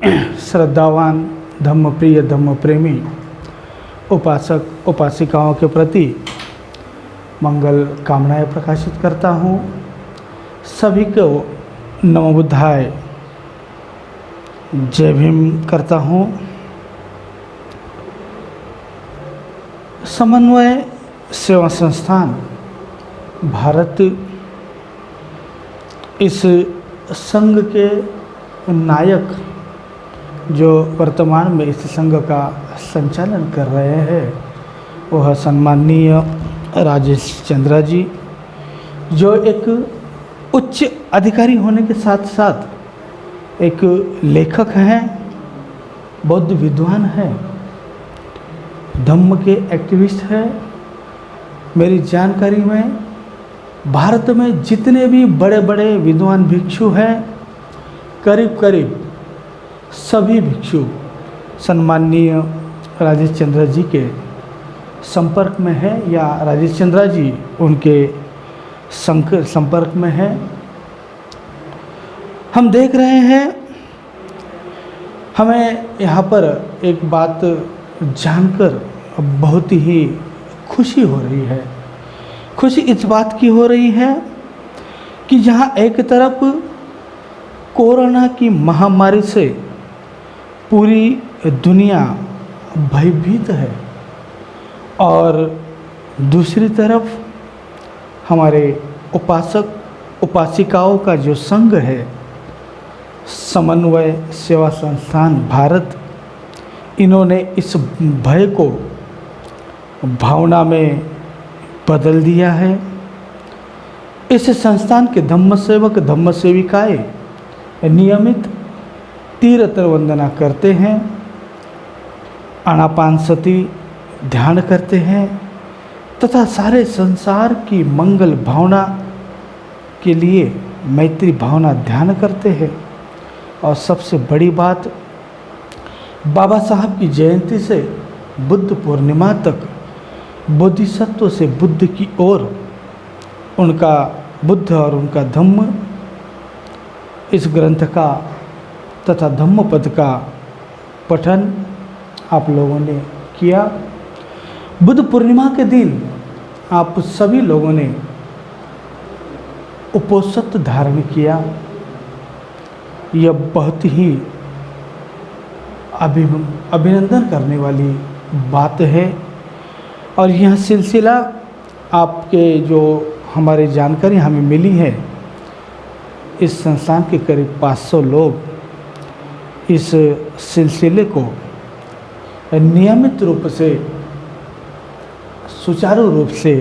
श्रद्धावान धम्मप्रिय धम्मप्रेमी उपासक उपासिकाओं के प्रति मंगल कामनाएं प्रकाशित करता हूँ। सभी को नमो बुद्धाय जय भीम करता हूँ। समन्वय सेवा संस्थान भारत इस संघ के नायक जो वर्तमान में इस संघ का संचालन कर रहे हैं वह सम्माननीय राजेश चंद्रा जी, जो एक उच्च अधिकारी होने के साथ साथ एक लेखक हैं, बौद्ध विद्वान हैं, धम्म के एक्टिविस्ट हैं। मेरी जानकारी में भारत में जितने भी बड़े बड़े विद्वान भिक्षु हैं, करीब करीब सभी भिक्षु सम्माननीय राजेश चंद्रा जी के संपर्क में है या राजेश चंद्रा जी उनके संपर्क में है। हम देख रहे हैं, हमें यहाँ पर एक बात जानकर बहुत ही खुशी हो रही है। खुशी इस बात की हो रही है कि जहाँ एक तरफ कोरोना की महामारी से पूरी दुनिया भयभीत है और दूसरी तरफ हमारे उपासक उपासिकाओं का जो संघ है समन्वय सेवा संस्थान भारत, इन्होंने इस भय को भावना में बदल दिया है। इस संस्थान के धम्म सेवक धम्म सेविकाएँ नियमित तीर्थर वंदना करते हैं, आनापानसति ध्यान करते हैं तथा सारे संसार की मंगल भावना के लिए मैत्री भावना ध्यान करते हैं। और सबसे बड़ी बात, बाबा साहब की जयंती से बुद्ध पूर्णिमा तक बोधिसत्व से बुद्ध की ओर उनका बुद्ध और उनका धम्म, इस ग्रंथ का तथा धम्म पद का पठन आप लोगों ने किया। बुद्ध पूर्णिमा के दिन आप सभी लोगों ने उपोषित धारण किया। यह बहुत ही अभिनंदन करने वाली बात है। और यह सिलसिला आपके जो हमारी जानकारी हमें मिली है, इस संस्थान के करीब 500 लोग इस सिलसिले को नियमित रूप से सुचारू रूप से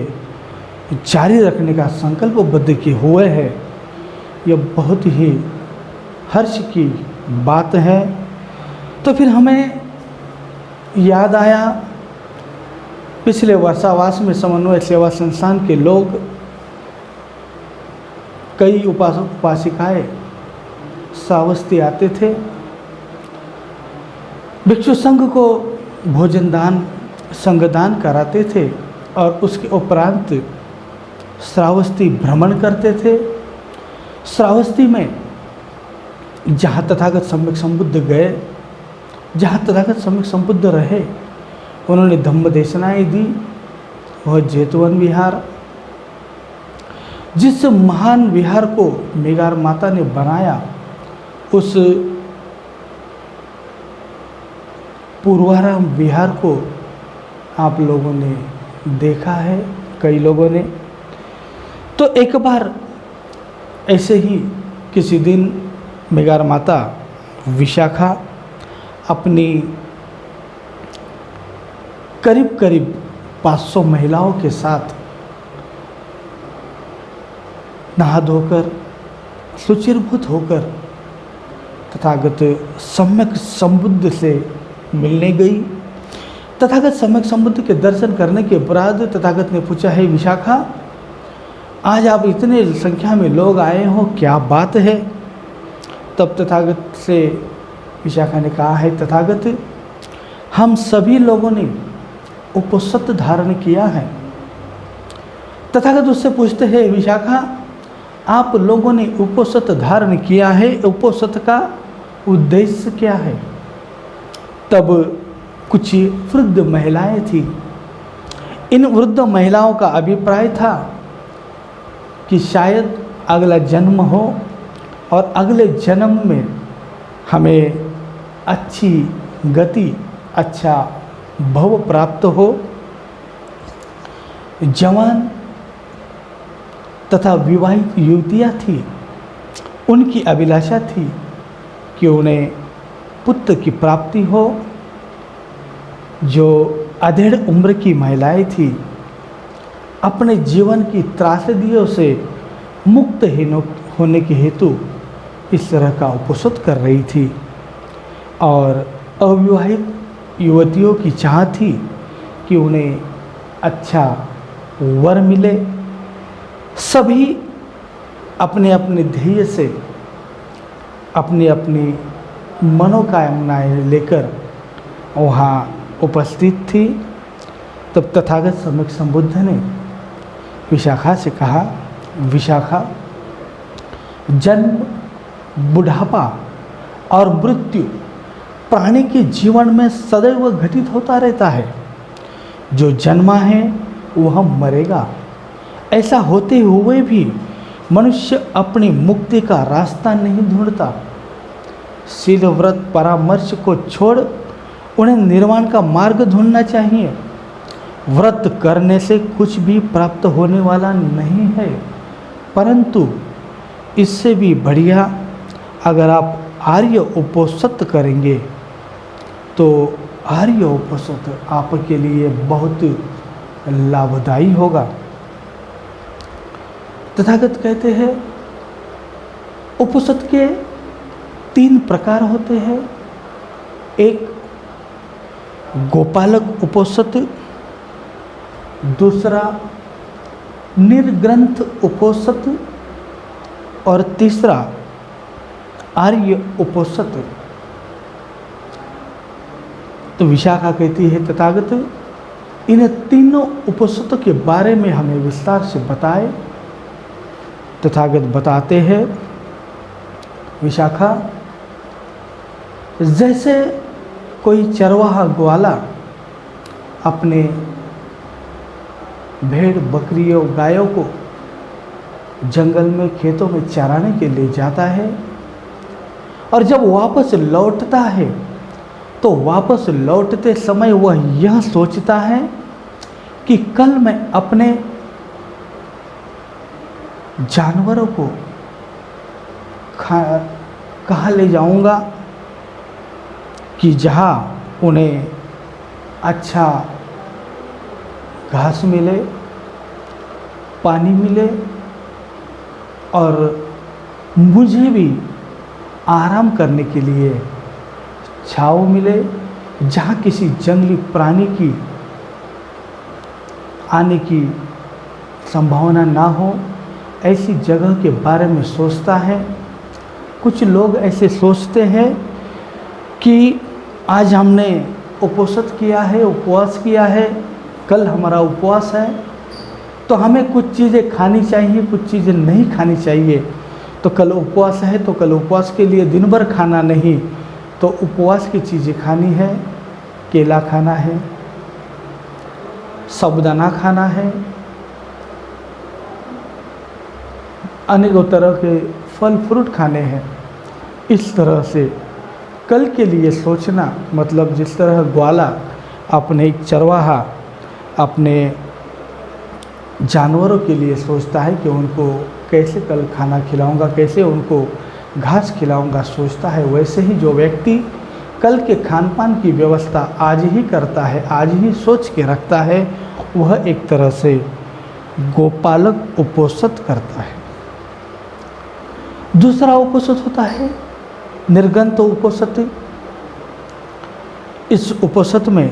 जारी रखने का संकल्पबद्ध किए हुए हैं। यह बहुत ही हर्ष की बात है। तो फिर हमें याद आया, पिछले वर्षावास में समन्वय सेवा संस्थान के लोग, कई उपासक उपासिकाएँ श्रावस्ती आते थे, भिक्षु संघ को भोजन दान संगदान कराते थे और उसके उपरांत श्रावस्ती भ्रमण करते थे। श्रावस्ती में जहाँ तथागत सम्यक संबुद्ध गए, जहाँ तथागत सम्यक संबुद्ध रहे, उन्होंने धम्म देशनाएँ दी। वह जेतवन विहार, जिस महान विहार को मेगार माता ने बनाया, उस पूर्वाराम विहार को आप लोगों ने देखा है, कई लोगों ने। तो एक बार ऐसे ही किसी दिन मेगार माता विशाखा अपनी करीब करीब 500 महिलाओं के साथ नहा धोकर शुचिर्भूत होकर तथागत सम्यक संबुद्ध से मिलने गई। तथागत सम्यक संबुद्ध के दर्शन करने के बाद तथागत ने पूछा, है विशाखा, आज आप इतने संख्या में लोग आए हो, क्या बात है? तब तथागत से विशाखा ने कहा, है तथागत, हम सभी लोगों ने उपोषित धारण किया है। तथागत उससे पूछते हैं, विशाखा, आप लोगों ने उपोषित धारण किया है, उपोषित का उद्देश्य क्या है। तब कुछ वृद्ध महिलाएं थी। इन वृद्ध महिलाओं का अभिप्राय था कि शायद अगला जन्म हो और अगले जन्म में हमें अच्छी गति, अच्छा भव प्राप्त हो। जवान तथा विवाहित युवतियाँ थी। उनकी अभिलाषा थी कि उन्हें पुत्र की प्राप्ति हो। जो अधेड़ उम्र की महिलाएं थी, अपने जीवन की त्रासदियों से मुक्त होने के हेतु इस तरह का उपवास कर रही थी। और अविवाहित युवतियों की चाह थी कि उन्हें अच्छा वर मिले। सभी अपने अपने ध्येय से अपनी अपनी मनोकामनाएं लेकर वहाँ उपस्थित थी। तब तथागत सम्यक संबुद्ध ने विशाखा से कहा, विशाखा, जन्म, बुढ़ापा और मृत्यु प्राणी के जीवन में सदैव घटित होता रहता है। जो जन्मा है वह मरेगा। ऐसा होते हुए भी मनुष्य अपनी मुक्ति का रास्ता नहीं ढूंढता। शील व्रत परामर्श को छोड़ उन्हें निर्वाण का मार्ग ढूंढना चाहिए। व्रत करने से कुछ भी प्राप्त होने वाला नहीं है, परंतु इससे भी बढ़िया अगर आप आर्य उपोषित करेंगे तो आर्य उपोषित आपके लिए बहुत लाभदायी होगा। तथागत कहते हैं उपोषित के 3 प्रकार होते हैं। एक गोपालक उपोषित, दूसरा निर्ग्रंथ उपोषित और तीसरा आर्य उपोषित। तो विशाखा कहती है, तथागत इन तीनों उपोषितों के बारे में हमें विस्तार से बताए। तथागत बताते हैं, विशाखा, जैसे कोई चरवाहा ग्वाला अपने भेड़ बकरियों गायों को जंगल में खेतों में चराने के लिए जाता है और जब वापस लौटता है तो वापस लौटते समय वह यह सोचता है कि कल मैं अपने जानवरों को कहाँ ले जाऊंगा कि जहाँ उन्हें अच्छा घास मिले, पानी मिले और मुझे भी आराम करने के लिए छाँव मिले, जहाँ किसी जंगली प्राणी की आने की संभावना ना हो, ऐसी जगह के बारे में सोचता है। कुछ लोग ऐसे सोचते हैं कि आज हमने उपोषित किया है, उपवास किया है, कल हमारा उपवास है तो हमें कुछ चीज़ें खानी चाहिए, कुछ चीज़ें नहीं खानी चाहिए। तो कल उपवास है तो कल उपवास के लिए दिन भर खाना नहीं, तो उपवास की चीज़ें खानी है, केला खाना है, साबूदाना खाना है, अनेकों तरह के फल फ्रूट खाने हैं। इस तरह से कल के लिए सोचना, मतलब जिस तरह ग्वाला अपने एक चरवाहा अपने जानवरों के लिए सोचता है कि उनको कैसे कल खाना खिलाऊंगा, कैसे उनको घास खिलाऊंगा, सोचता है, वैसे ही जो व्यक्ति कल के खान पान की व्यवस्था आज ही करता है, आज ही सोच के रखता है, वह एक तरह से गोपालक उपोषित करता है। दूसरा उपोषित होता है निर्गंत उपोषित। इस उपोषित में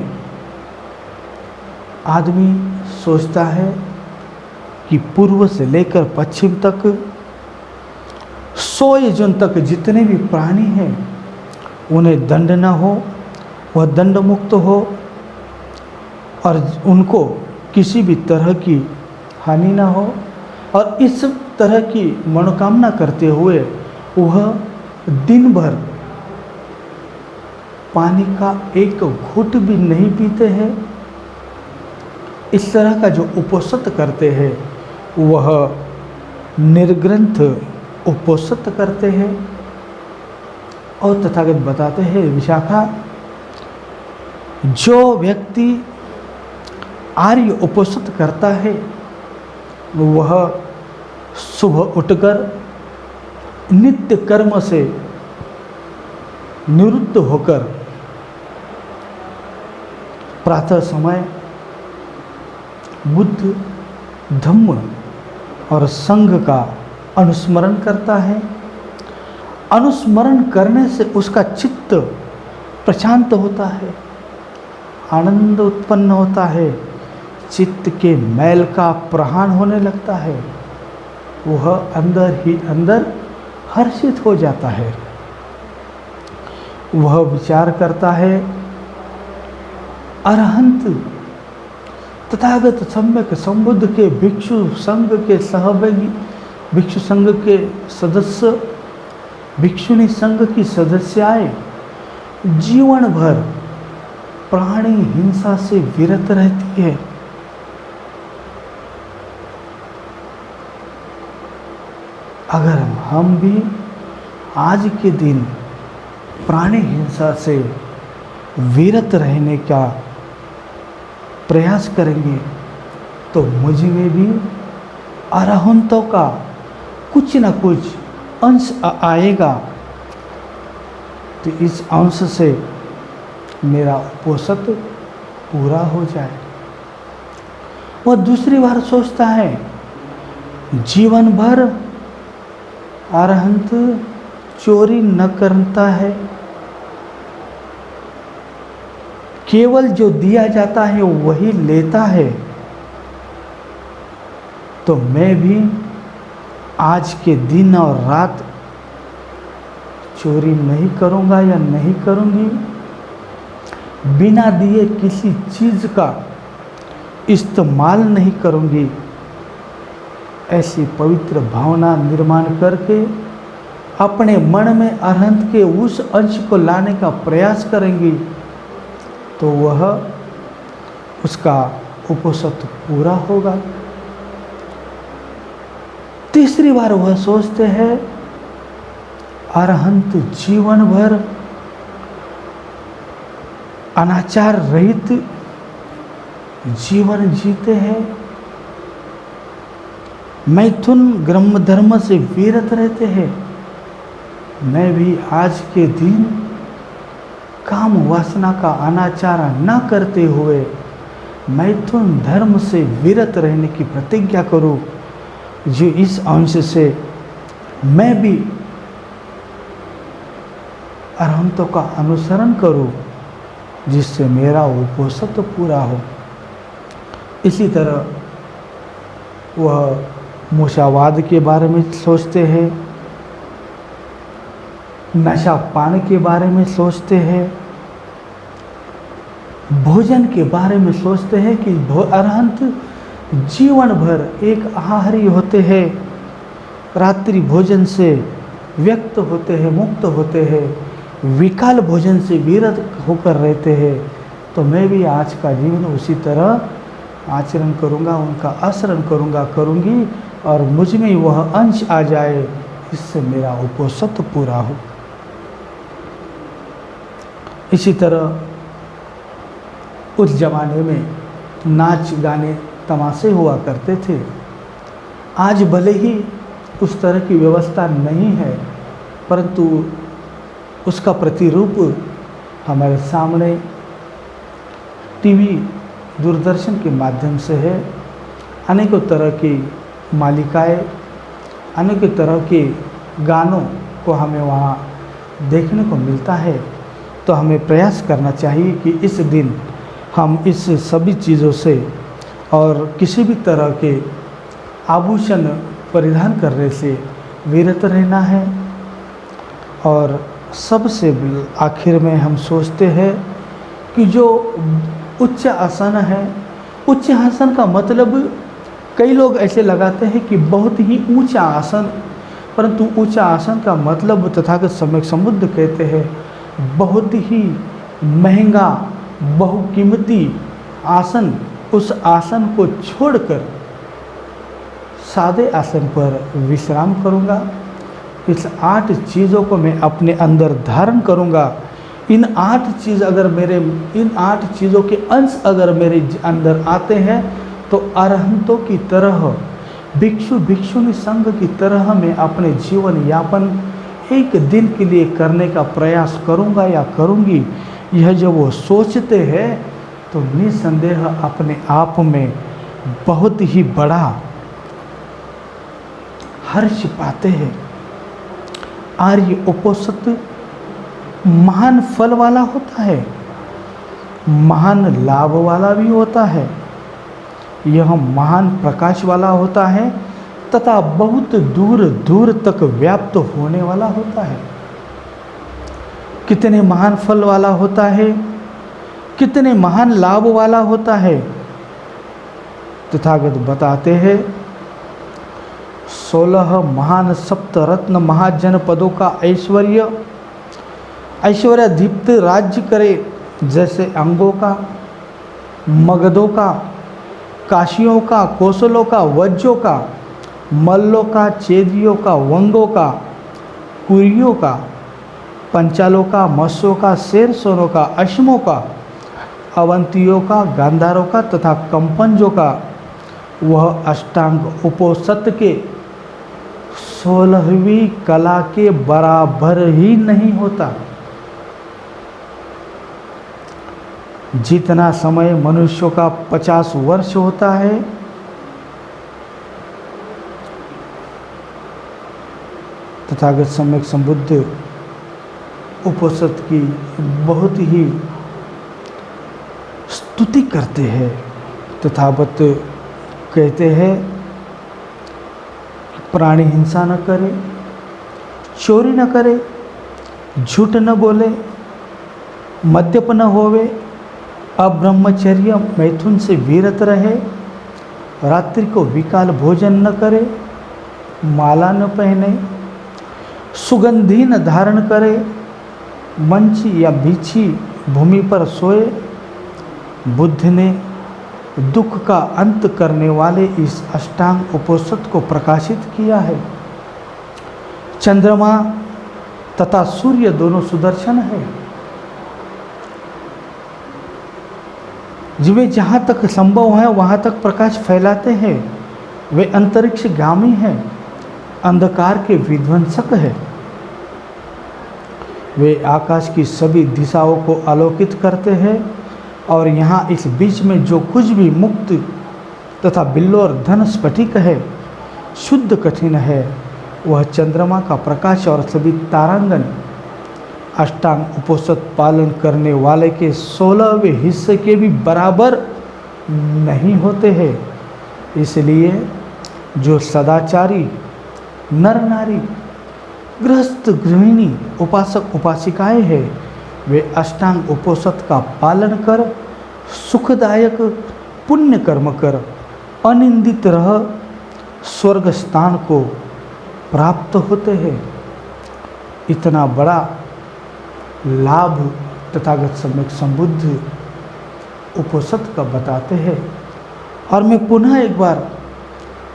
आदमी सोचता है कि पूर्व से लेकर पश्चिम तक 100 योजन तक जितने भी प्राणी हैं उन्हें दंड न हो, वह दंड मुक्त हो और उनको किसी भी तरह की हानि ना हो। और इस तरह की मनोकामना करते हुए वह दिन भर पानी का एक घूंट भी नहीं पीते हैं। इस तरह का जो उपोषित करते हैं वह निर्ग्रंथ उपोषित करते हैं। और तथागत बताते हैं विशाखा, जो व्यक्ति आर्य उपोषित करता है वह सुबह उठकर नित्य कर्म से निवृत्त होकर प्रातः समय बुद्ध, धम्म और संघ का अनुस्मरण करता है। अनुस्मरण करने से उसका चित्त प्रशांत होता है, आनंद उत्पन्न होता है, चित्त के मैल का प्रहान होने लगता है, वह अंदर ही अंदर हर्षित हो जाता है। वह विचार करता है अरहंत तथागत सम्यक संबुद्ध के भिक्षु संघ के सहभागी, भिक्षु संघ के सदस्य, भिक्षुणी संघ की सदस्याएं जीवन भर प्राणी हिंसा से विरत रहती है। अगर हम भी आज के दिन प्राणी हिंसा से विरत रहने का प्रयास करेंगे तो मुझ में भी अरहंतों का कुछ न कुछ अंश आएगा। तो इस अंश से मेरा उपोषित पूरा हो जाए। वह दूसरी बार सोचता है जीवन भर अरहंत चोरी न करता है, केवल जो दिया जाता है वही लेता है। तो मैं भी आज के दिन और रात चोरी नहीं करूंगा या नहीं करूंगी, बिना दिए किसी चीज़ का इस्तेमाल नहीं करूंगी। ऐसी पवित्र भावना निर्माण करके अपने मन में अरहंत के उस अंश को लाने का प्रयास करेंगी तो वह उसका उपोषित पूरा होगा। तीसरी बार वह सोचते हैं अरहंत जीवन भर अनाचार रहित जीवन जीते हैं, मैथुन ग्रह्म धर्म से विरत रहते हैं। मैं भी आज के दिन काम वासना का अनाचार न करते हुए मैथुन धर्म से विरत रहने की प्रतिज्ञा करूं, जो इस अंश से मैं भी अरहंतों का अनुसरण करूं, जिससे मेरा उपोषित पूरा हो। इसी तरह वह मूसावाद के बारे में सोचते हैं, नशा पान के बारे में सोचते हैं, भोजन के बारे में सोचते हैं कि अरहंत जीवन भर एक आहारी होते हैं, रात्रि भोजन से व्यक्त होते हैं, मुक्त होते हैं, विकाल भोजन से विरत होकर रहते हैं। तो मैं भी आज का जीवन उसी तरह आचरण करूँगा, उनका आचरण करूँगी और मुझ में वह अंश आ जाए, इससे मेरा उपोषित पूरा हो। इसी तरह उस जमाने में नाच गाने तमाशे हुआ करते थे। आज भले ही उस तरह की व्यवस्था नहीं है, परंतु उसका प्रतिरूप हमारे सामने टीवी दूरदर्शन के माध्यम से है। अनेकों तरह की मालिकाएं, अनेकों तरह के गानों को हमें वहाँ देखने को मिलता है। तो हमें प्रयास करना चाहिए कि इस दिन हम इस सभी चीज़ों से और किसी भी तरह के आभूषण परिधान करने से विरत रहना है। और सबसे आखिर में हम सोचते हैं कि जो उच्च आसन है, उच्च आसन का मतलब कई लोग ऐसे लगाते हैं कि बहुत ही ऊंचा आसन, परंतु ऊंचा आसन का मतलब तथागत सम्यक संबुद्ध कहते हैं बहुत ही महंगा बहुकीमती आसन, उस आसन को छोड़कर सादे आसन पर विश्राम करूँगा। इस 8 चीज़ों को मैं अपने अंदर धारण करूँगा। इन 8 चीज़ों के अंश अगर मेरे अंदर आते हैं तो अरहंतों की तरह, भिक्षु भिक्षुनी संघ की तरह मैं अपने जीवन यापन एक दिन के लिए करने का प्रयास करूँगा या करूँगी। यह जब वो सोचते हैं तो निसंदेह अपने आप में बहुत ही बड़ा हर्ष पाते हैं। आर्य उपोषित महान फल वाला होता है, महान लाभ वाला भी होता है, यह महान प्रकाश वाला होता है तथा बहुत दूर दूर तक व्याप्त होने वाला होता है। कितने महान फल वाला होता है, कितने महान लाभ वाला होता है। तथागत बताते हैं 16 महान सप्तरत्न महाजनपदों का ऐश्वर्य दीप्त राज्य करे, जैसे अंगों का, मगधों का, काशियों का, कौशलों का, वज्रों का, मल्लों का, चेदियों का, वंगों का, कुरियों का, पंचालों का, मत्स्यों का, शेरसोनों का, अश्मों का, अवंतियों का, गांधारों का तथा कंपंजों का, वह अष्टांग उपोषित के 16वीं कला के बराबर ही नहीं होता। जितना समय मनुष्यों का 50 वर्ष होता है, तथागत सम्यक संबुद्ध उपोषित की बहुत ही स्तुति करते हैं। तथागत कहते हैं प्राणी हिंसा न करे, चोरी न करे, झूठ न बोले, मद्यप न होवे, अब्रह्मचर्य मैथुन से विरत रहे, रात्रि को विकाल भोजन न करे, माला न पहने, सुगंधी न धारण करे, मंची या बिछी भूमि पर सोए। बुद्ध ने दुख का अंत करने वाले इस अष्टांग उपोषित को प्रकाशित किया है। चंद्रमा तथा सूर्य दोनों सुदर्शन है। वे जहाँ तक संभव है वहाँ तक प्रकाश फैलाते हैं। वे अंतरिक्षगामी हैं, अंधकार के विध्वंसक है। वे आकाश की सभी दिशाओं को आलोकित करते हैं और यहाँ इस बीच में जो कुछ भी मुक्त तथा बिल्लो और धन स्फटिक है, शुद्ध कठिन है, वह चंद्रमा का प्रकाश और सभी तारांगन अष्टांग उपोषित पालन करने वाले के 16वें हिस्से के भी बराबर नहीं होते हैं। इसलिए जो सदाचारी नर नारी, गृहस्थ गृहिणी, उपासक उपासिकाएं हैं, वे अष्टांग उपोषित का पालन कर सुखदायक पुण्य कर्म कर अनिंदित रह स्वर्ग स्थान को प्राप्त होते हैं। इतना बड़ा लाभ तथागत सम्यक संबुद्ध उपोषित का बताते हैं। और मैं पुनः एक बार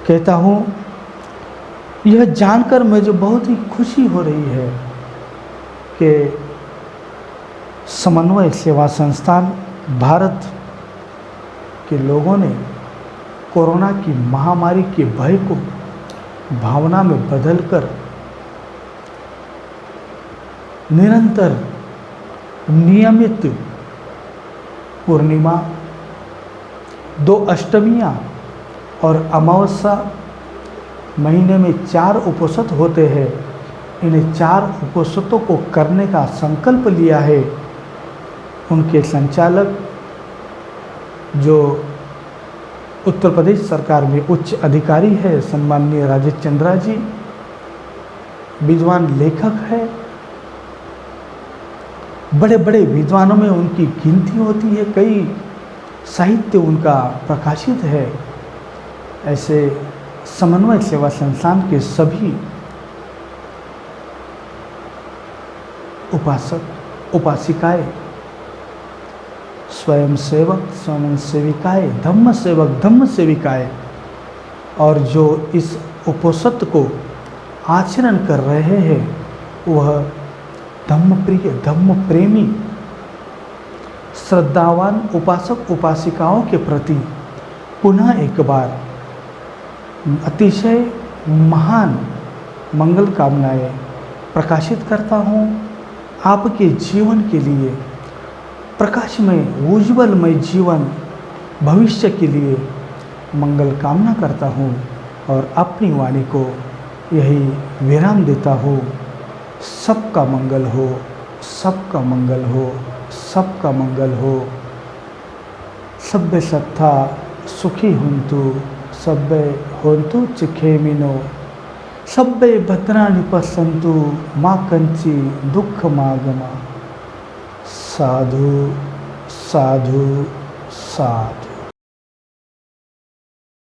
कहता हूँ, यह जानकर मुझे बहुत ही खुशी हो रही है कि समन्वय सेवा संस्थान भारत के लोगों ने कोरोना की महामारी के भय को भावना में बदलकर निरंतर नियमित पूर्णिमा, 2 अष्टमियाँ और अमावस्या, महीने में 4 उपोषित होते हैं। इन 4 उपोषितों को करने का संकल्प लिया है। उनके संचालक जो उत्तर प्रदेश सरकार में उच्च अधिकारी है, सम्माननीय राजेश चंद्रा जी, विद्वान लेखक है। बड़े बड़े विद्वानों में उनकी गिनती होती है, कई साहित्य उनका प्रकाशित है। ऐसे समन्वय सेवा संस्थान के सभी उपासक उपासिकाएं स्वयं सेवक स्वयं सेविकाएँ, धम्म सेवक धम्म सेविकाएँ, और जो इस उपोषित को आचरण कर रहे हैं वह धम्म प्रिय धम्म प्रेमी श्रद्धावान उपासक उपासिकाओं के प्रति पुनः एक बार अतिशय महान मंगल कामनाएं प्रकाशित करता हूँ। आपके जीवन के लिए प्रकाशमय उज्ज्वलमय जीवन भविष्य के लिए मंगल कामना करता हूँ और अपनी वाणी को यही विराम देता हूँ। सबका मंगल हो, सबका मंगल हो, सबका मंगल हो। सब्बे सत्ता सुखी हुंतु, सब्बे होंतु चिखेमिनो, सब्बे भद्राणि पश्यन्तु मा कंची दुःखमागमा। साधु साधु साधु।